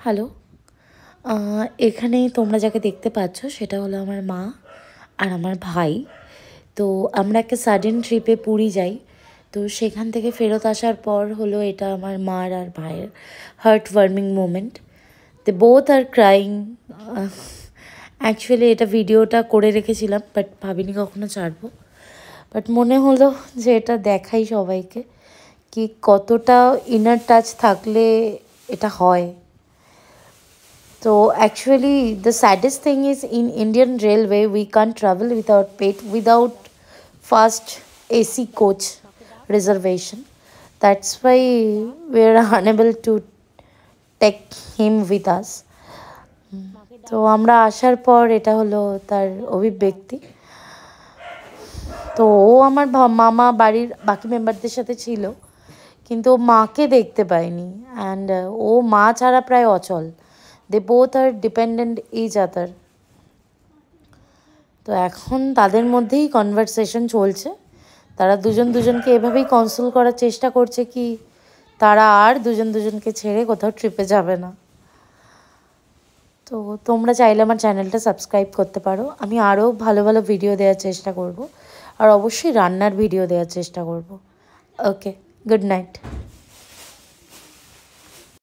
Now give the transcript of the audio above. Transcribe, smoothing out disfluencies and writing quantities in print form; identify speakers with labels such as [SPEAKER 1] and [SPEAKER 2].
[SPEAKER 1] Hello. এখানে তোমরা যাকে দেখতে পাচ্ছ সেটা হলো আমার মা আর আমার ভাই। তো আমরা একটা সাডেন ট্রিপে পুরী যাই। তো সেখান থেকে ফেরত আসার পর হলো এটা আমার মার আর ভাইয়ের heart warming moment. They both are crying. Actually এটা ভিডিওটা করে রেখেছিলাম, বাট ভাবিনি কখনো ছাড়বো। বাট মনে হলো যে এটা দেখাই সবাইকে, কি কতটা ইনার টাচ থাকলে এটা হয়। So actually, the saddest thing is in Indian Railway we can't travel without fast AC coach reservation. That's why we're unable to take him with us. তো আমরা আসার পর এটা হলো তার অভিব্যক্তি। তো ও আমার মামা বাড়ির বাকি মেম্বারদের সাথে ছিল, কিন্তু ও মাকে দেখতে পায়নি। অ্যান্ড ও মা ছাড়া প্রায় অচল। They both are dependent each other. তো এখন তাদের মধ্যেই কনভারসেশন চলছে। তারা দুজন দুজনকে এভাবেই কনসোল করার চেষ্টা করছে কি তারা আর দুজন দুজনকে ছেড়ে কোথাও ট্রিপে যাবে না। তো তোমরা চাইলে আমার চ্যানেলটা সাবস্ক্রাইব করতে পারো। আমি আরও ভালো ভালো ভিডিও দেওয়ার চেষ্টা করব, আর অবশ্যই রান্নার ভিডিও দেওয়ার চেষ্টা করব। ওকে, গুড নাইট।